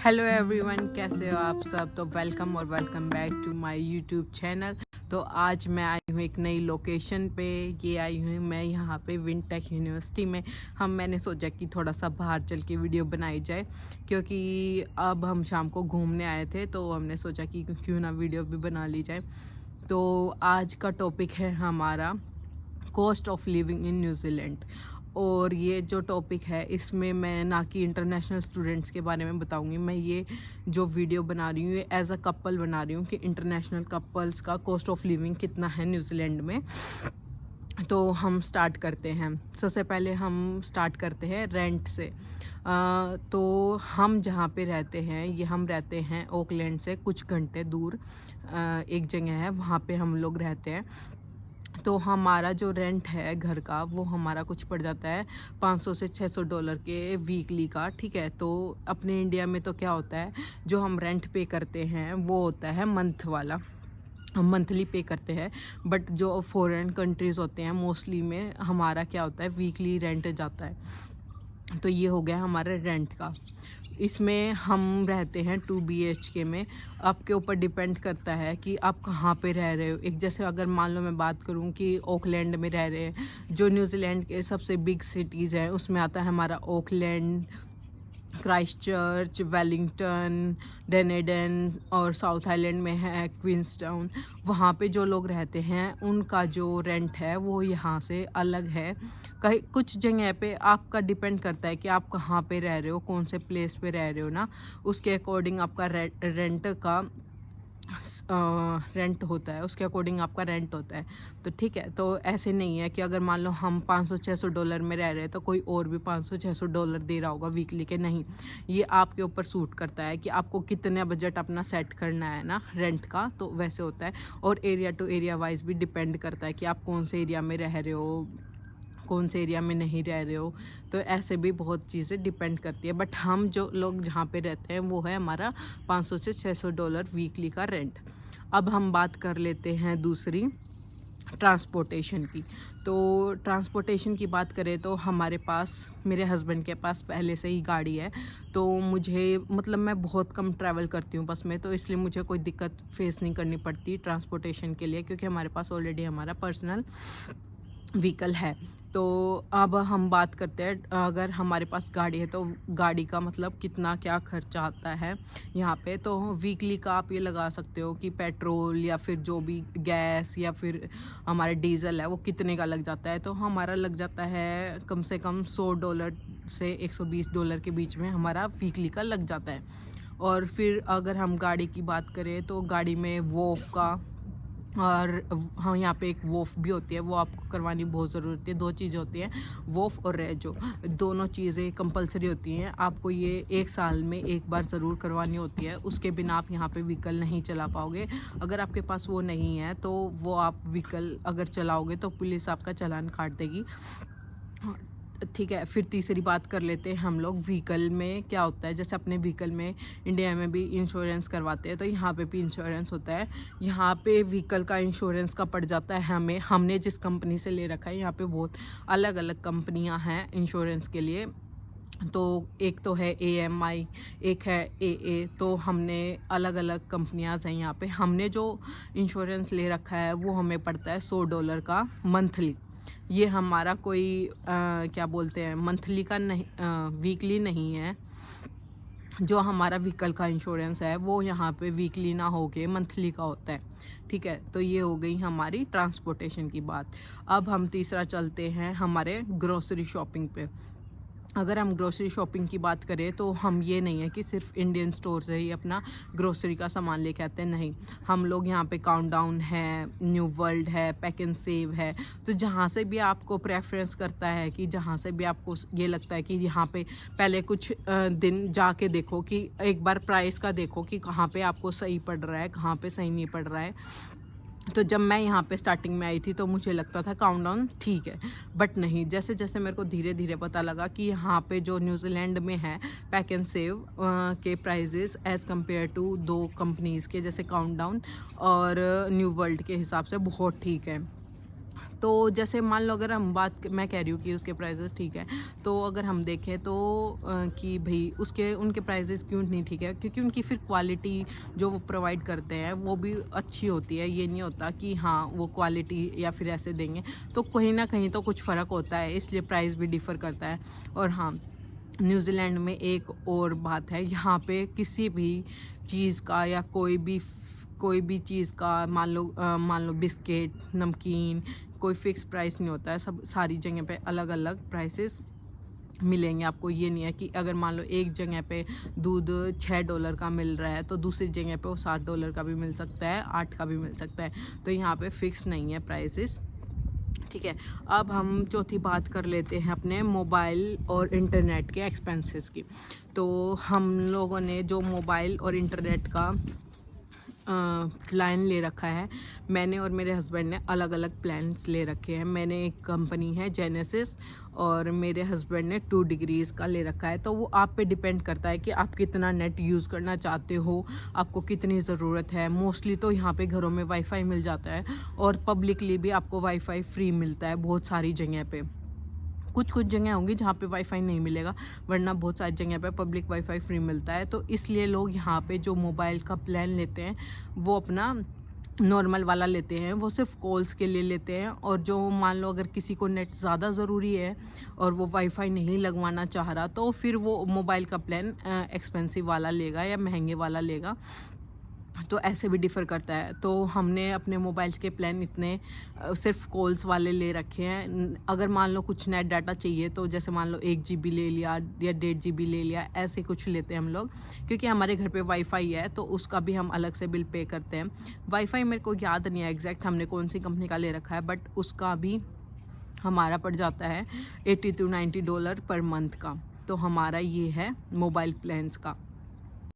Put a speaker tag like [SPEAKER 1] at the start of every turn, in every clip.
[SPEAKER 1] Hello everyone, कैसे हो आप सब। तो वेलकम और welcome back to my YouTube channel. तो आज मैं आई हूँ एक नई लोकेशन पे। ये आई हूँ मैं यहाँ पे विंटेक यूनिवर्सिटी में। मैंने सोचा कि थोड़ा सा बाहर चल के वीडियो बनाई जाए, क्योंकि अब हम शाम को घूमने आए थे तो हमने सोचा कि क्यों ना वीडियो भी बना ली जाए। तो आज का टॉपिक है हमारा cost of living in New Zealand. और ये जो टॉपिक है इसमें मैं ना कि इंटरनेशनल स्टूडेंट्स के बारे में बताऊंगी। मैं ये जो वीडियो बना रही हूँ ये एज अ कपल बना रही हूँ कि इंटरनेशनल कपल्स का कॉस्ट ऑफ लिविंग कितना है न्यूजीलैंड में। तो हम स्टार्ट करते हैं। सबसे पहले हम स्टार्ट करते हैं रेंट से। तो हम जहाँ पे रहते हैं ये हम रहते हैं ओकलैंड से कुछ घंटे दूर। एक जगह है वहाँ पे हम लोग रहते हैं। तो हमारा जो रेंट है घर का वो हमारा कुछ पड़ जाता है $500 से $600 के वीकली का। ठीक है, तो अपने इंडिया में तो क्या होता है, जो हम रेंट पे करते हैं वो होता है मंथ वाला, हम मंथली पे करते हैं। बट जो फॉरेन कंट्रीज़ होते हैं मोस्टली में हमारा क्या होता है, वीकली रेंट जाता है। तो ये हो गया हमारे रेंट का। इसमें हम रहते हैं 2 BHK में। आपके ऊपर डिपेंड करता है कि आप कहाँ पे रह रहे हो। एक जैसे अगर मान लो मैं बात करूँ कि ओकलैंड में रह रहे हैं, जो न्यूजीलैंड के सबसे बिग सिटीज़ हैं उसमें आता है हमारा ओकलैंड, क्राइस्ट चर्च, वेलिंगटन, डेनेडन, और साउथ आइलैंड में है क्वींसटाउन। वहाँ पे जो लोग रहते हैं उनका जो रेंट है वो यहाँ से अलग है। कहीं कुछ जगह पे आपका डिपेंड करता है कि आप कहाँ पे रह रहे हो, कौन से प्लेस पे रह रहे हो ना, उसके अकॉर्डिंग आपका रेंट का रेंट होता है, उसके अकॉर्डिंग आपका रेंट होता है। तो ठीक है, तो ऐसे नहीं है कि अगर मान लो हम $500-600 में रह रहे हैं तो कोई और भी $500-600 दे रहा होगा वीकली के। नहीं, ये आपके ऊपर सूट करता है कि आपको कितने बजट अपना सेट करना है ना रेंट का, तो वैसे होता है। और एरिया टू एरिया वाइज भी डिपेंड करता है कि आप कौन से एरिया में रह रहे हो, कौन से एरिया में नहीं रह रहे हो। तो ऐसे भी बहुत चीज़ें डिपेंड करती है। बट हम जो लोग जहाँ पे रहते हैं वो है हमारा $500 से $600 वीकली का रेंट। अब हम बात कर लेते हैं दूसरी, ट्रांसपोर्टेशन की। तो ट्रांसपोर्टेशन की बात करें तो हमारे पास, मेरे हस्बैंड के पास पहले से ही गाड़ी है। तो मुझे मतलब मैं बहुत कम ट्रैवल करती हूँ बस में, तो इसलिए मुझे कोई दिक्कत फेस नहीं करनी पड़ती ट्रांसपोर्टेशन के लिए, क्योंकि हमारे पास ऑलरेडी हमारा पर्सनल व्हीकल है। तो अब हम बात करते हैं, अगर हमारे पास गाड़ी है तो गाड़ी का मतलब कितना क्या खर्चा आता है यहाँ पे। तो वीकली का आप ये लगा सकते हो कि पेट्रोल या फिर जो भी गैस या फिर हमारा डीजल है वो कितने का लग जाता है। तो हमारा लग जाता है कम से कम $100 से $120 के बीच में हमारा वीकली का लग जाता है। और फिर अगर हम गाड़ी की बात करें तो गाड़ी में वोफ का, और हाँ यहाँ पे एक वोफ भी होती है, वो आपको करवानी बहुत ज़रूरी होती है। 2 चीज़ें होती हैं, वोफ और रेजो, दोनों चीज़ें कंपलसरी होती हैं। आपको ये 1 साल में एक बार ज़रूर करवानी होती है, उसके बिना आप यहाँ पे व्हीकल नहीं चला पाओगे। अगर आपके पास वो नहीं है तो वो आप व्हीकल अगर चलाओगे तो पुलिस आपका चालान काट देगी। ठीक है, फिर तीसरी बात कर लेते हैं हम लोग व्हीकल में क्या होता है। जैसे अपने व्हीकल में इंडिया में भी इंश्योरेंस करवाते हैं, तो यहाँ पे भी इंश्योरेंस होता है। यहाँ पे व्हीकल का इंश्योरेंस का पड़ जाता है हमें, हमने जिस कंपनी से ले रखा है। यहाँ पे बहुत अलग अलग कंपनियाँ हैं इंश्योरेंस के लिए। तो एक तो है AMI, एक है AA। तो हमने अलग अलग कंपनियाँ हैं यहाँ पे। हमने जो इंश्योरेंस ले रखा है वो हमें पड़ता है $100 का मंथली। ये हमारा कोई क्या बोलते हैं, मंथली का नहीं, वीकली नहीं है। जो हमारा व्हीकल का इंश्योरेंस है वो यहाँ पे वीकली ना होके मंथली का होता है। ठीक है, तो ये हो गई हमारी ट्रांसपोर्टेशन की बात। अब हम तीसरा चलते हैं हमारे ग्रोसरी शॉपिंग पे। अगर हम ग्रोसरी शॉपिंग की बात करें तो हम ये नहीं है कि सिर्फ इंडियन स्टोर से ही अपना ग्रोसरी का सामान लेके आते हैं। नहीं, हम लोग यहाँ पे काउंटडाउन है, न्यू वर्ल्ड है, पैक एंड सेव है। तो जहाँ से भी आपको प्रेफरेंस करता है, कि जहाँ से भी आपको ये लगता है कि यहाँ पे पहले कुछ दिन जाके देखो, कि एक बार प्राइस का देखो कि कहाँ पे आपको सही पड़ रहा है, कहाँ पे सही नहीं पड़ रहा है। तो जब मैं यहाँ पे स्टार्टिंग में आई थी तो मुझे लगता था काउंटडाउन ठीक है, बट नहीं, जैसे जैसे मेरे को धीरे धीरे पता लगा कि यहाँ पे जो न्यूजीलैंड में है पैक एंड सेव के prices as compare to 2 companies के, जैसे काउंटडाउन और न्यू वर्ल्ड के हिसाब से बहुत ठीक है। तो जैसे मान लो अगर हम बात मैं कह रही हूँ कि उसके प्राइसेस ठीक है, तो अगर हम देखें तो कि भाई उनके प्राइसेस क्यों नहीं ठीक है, क्योंकि उनकी फिर क्वालिटी जो वो प्रोवाइड करते हैं वो भी अच्छी होती है। ये नहीं होता कि हाँ वो क्वालिटी या फिर ऐसे देंगे, तो कहीं ना कहीं तो कुछ फ़र्क होता है, इसलिए प्राइस भी डिफ़र करता है। और हाँ, न्यूजीलैंड में एक और बात है, यहाँ पे किसी भी चीज़ का या कोई भी चीज़ का मान लो बिस्किट, नमकीन, कोई फ़िक्स प्राइस नहीं होता है। सारी जगह पे अलग-अलग प्राइसेस मिलेंगे आपको। ये नहीं है कि अगर मान लो एक जगह पे दूध $6 का मिल रहा है तो दूसरी जगह पे वो $7 का भी मिल सकता है, 8 का भी मिल सकता है। तो यहाँ पे फ़िक्स नहीं है प्राइसेस, ठीक है। अब हम चौथी बात कर लेते हैं अपने मोबाइल और इंटरनेट के एक्सपेंसेस की। तो हम लोगों ने जो मोबाइल और इंटरनेट का प्लान ले रखा है, मैंने और मेरे हस्बैंड ने अलग अलग प्लान्स ले रखे हैं। मैंने एक कंपनी है जेनेसिस और मेरे हस्बैंड ने 2 डिग्रीज़ का ले रखा है। तो वो आप पे डिपेंड करता है कि आप कितना नेट यूज़ करना चाहते हो, आपको कितनी ज़रूरत है। मोस्टली तो यहाँ पे घरों में वाईफाई मिल जाता है और पब्लिकली भी आपको वाईफाई फ्री मिलता है बहुत सारी जगह पे। कुछ जगह होंगी जहाँ पे वाईफाई नहीं मिलेगा, वरना बहुत सारी जगह पे पब्लिक वाईफाई फ्री मिलता है। तो इसलिए लोग यहाँ पे जो मोबाइल का प्लान लेते हैं वो अपना नॉर्मल वाला लेते हैं, वो सिर्फ कॉल्स के लिए लेते हैं। और जो मान लो अगर किसी को नेट ज़्यादा ज़रूरी है और वो वाईफाई नहीं लगवाना चाह रहा, तो फिर वो मोबाइल का प्लान एक्सपेंसिव वाला लेगा या महंगे वाला लेगा। तो ऐसे भी डिफ़र करता है। तो हमने अपने मोबाइल्स के प्लान इतने सिर्फ कॉल्स वाले ले रखे हैं। अगर मान लो कुछ नेट डाटा चाहिए तो जैसे मान लो 1 GB ले लिया या 1.5 GB ले लिया, ऐसे कुछ लेते हैं हम लोग, क्योंकि हमारे घर पे वाईफाई है तो उसका भी हम अलग से बिल पे करते हैं। वाईफाई मेरे को याद नहीं है एग्जैक्ट हमने कौन सी कंपनी का ले रखा है, बट उसका भी हमारा पड़ जाता है $80 to $90 पर मंथ का। तो हमारा ये है मोबाइल प्लान्स का।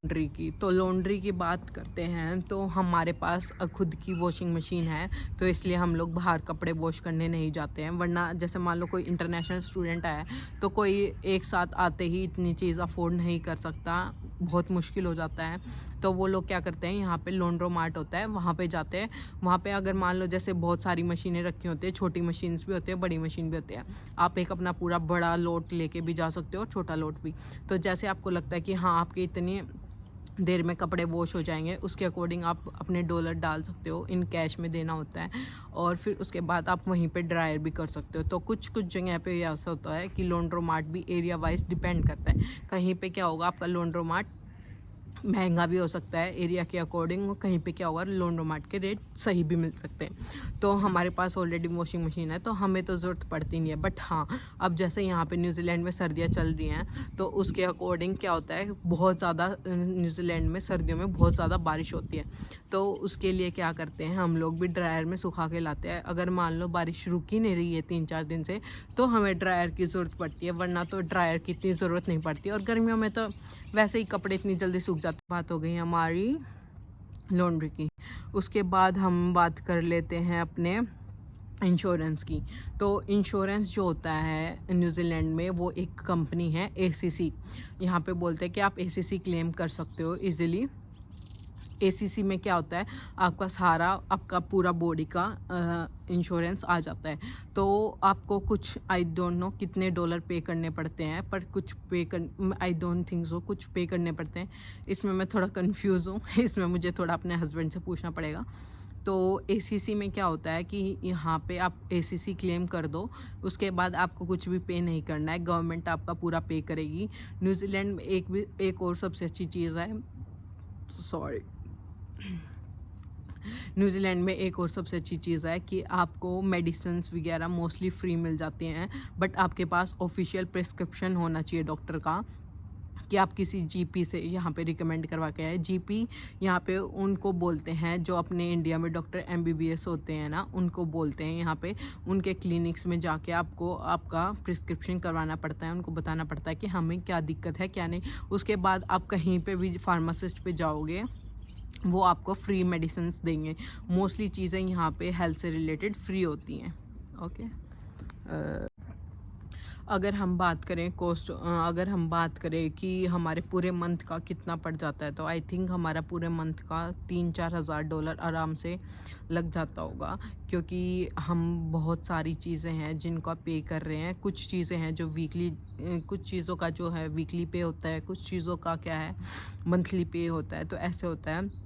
[SPEAKER 1] लॉन्ड्री की, तो लॉन्ड्री की बात करते हैं तो हमारे पास खुद की वॉशिंग मशीन है, तो इसलिए हम लोग बाहर कपड़े वॉश करने नहीं जाते हैं। वरना जैसे मान लो कोई इंटरनेशनल स्टूडेंट है तो कोई एक साथ आते ही इतनी चीज़ अफोर्ड नहीं कर सकता, बहुत मुश्किल हो जाता है। तो वो लोग क्या करते हैं, यहाँ पे लॉन्ड्रोमार्ट होता है, वहाँ पे जाते हैं। वहाँ पे अगर मान लो जैसे बहुत सारी मशीनें रखी होती है, छोटी मशीन्स भी होती है, बड़ी मशीन भी होती है। आप एक अपना पूरा बड़ा लोट लेके भी जा सकते हो और छोटा लोट भी। तो जैसे आपको लगता है कि हाँ आपकी इतनी देर में कपड़े वॉश हो जाएंगे, उसके अकॉर्डिंग आप अपने डॉलर डाल सकते हो, इन कैश में देना होता है। और फिर उसके बाद आप वहीं पे ड्रायर भी कर सकते हो। तो कुछ जगह पे ऐसा होता है कि लॉन्ड्रोमार्ट भी एरिया वाइज डिपेंड करता है। कहीं पे क्या होगा, आपका लॉन्ड्रोमार्ट महंगा भी हो सकता है एरिया के अकॉर्डिंग, और कहीं पे क्या होगा लॉन्ड्रोमार्ट के रेट सही भी मिल सकते हैं। तो हमारे पास ऑलरेडी वॉशिंग मशीन है तो हमें तो ज़रूरत पड़ती नहीं है। बट हाँ, अब जैसे यहाँ पे न्यूजीलैंड में सर्दियाँ चल रही हैं तो उसके अकॉर्डिंग क्या होता है, बहुत ज़्यादा न्यूजीलैंड में सर्दियों में बहुत ज़्यादा बारिश होती है। तो उसके लिए क्या करते हैं, हम लोग भी ड्रायर में सुखा के लाते हैं। अगर मान लो बारिश रुक ही नहीं रही है 3-4 दिन से, तो हमें ड्रायर की ज़रूरत पड़ती है, वरना तो ड्रायर की इतनी ज़रूरत नहीं पड़ती। और गर्मियों में तो वैसे ही कपड़े इतनी जल्दी सूख जाते। बात हो गई हमारी लॉन्ड्री की। उसके बाद हम बात कर लेते हैं अपने इंश्योरेंस की। तो इंश्योरेंस जो होता है न्यूजीलैंड में, वो एक कंपनी है ACC। यहाँ पे बोलते हैं कि आप ACC क्लेम कर सकते हो इजीली। ACC में क्या होता है, आपका सारा आपका पूरा बॉडी का इंश्योरेंस आ जाता है। तो आपको कुछ आई डोंट नो कितने डॉलर पे करने पड़ते हैं, पर कुछ आई डोंट थिंक सो कुछ पे करने पड़ते हैं। इसमें मैं थोड़ा कंफ्यूज हूँ इसमें मुझे थोड़ा अपने हस्बैंड से पूछना पड़ेगा। तो ACC में क्या होता है कि यहाँ पे आप ACC क्लेम कर दो, उसके बाद आपको कुछ भी पे नहीं करना है, गवर्नमेंट आपका पूरा पे करेगी। न्यूजीलैंड में एक और सबसे अच्छी चीज़ है, सॉरी, न्यूजीलैंड में एक और सबसे अच्छी चीज़ है कि आपको मेडिसिन्स वगैरह मोस्टली फ्री मिल जाती हैं। बट आपके पास ऑफिशियल प्रिस्क्रिप्शन होना चाहिए डॉक्टर का, कि आप किसी GP से यहाँ पे रिकमेंड करवा के आए। GP यहाँ पे उनको बोलते हैं जो अपने इंडिया में डॉक्टर MBBS होते हैं ना, उनको बोलते हैं। यहाँ पे उनके क्लिनिक्स में जाके आपको आपका प्रिस्क्रिप्शन करवाना पड़ता है, उनको बताना पड़ता है कि हमें क्या दिक्कत है क्या नहीं। उसके बाद आप कहीं पे भी फार्मासिस्ट पे जाओगे, वो आपको फ्री मेडिसिन्स देंगे। मोस्टली चीज़ें यहाँ पे हेल्थ से रिलेटेड फ्री होती हैं। ओके, अगर हम बात करें अगर हम बात करें कि हमारे पूरे मंथ का कितना पड़ जाता है, तो आई थिंक हमारा पूरे मंथ का 3-4 हज़ार डॉलर आराम से लग जाता होगा, क्योंकि हम बहुत सारी चीज़ें हैं जिनको पे कर रहे हैं। कुछ चीज़ें हैं जो वीकली, कुछ चीज़ों का जो है वीकली पे होता है, कुछ चीज़ों का क्या है मंथली पे होता है, तो ऐसे होता है।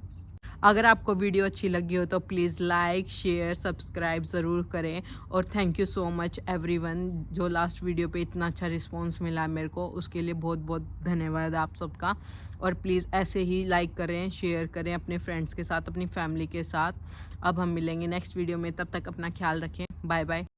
[SPEAKER 1] अगर आपको वीडियो अच्छी लगी हो तो प्लीज़ लाइक, शेयर, सब्सक्राइब ज़रूर करें। और thank you so much everyone, जो लास्ट वीडियो पे इतना अच्छा रिस्पांस मिला है मेरे को, उसके लिए बहुत बहुत धन्यवाद आप सबका। और प्लीज़ ऐसे ही लाइक करें, शेयर करें अपने फ्रेंड्स के साथ, अपनी फैमिली के साथ। अब हम मिलेंगे नेक्स्ट वीडियो में, तब तक अपना ख्याल रखें। Bye bye.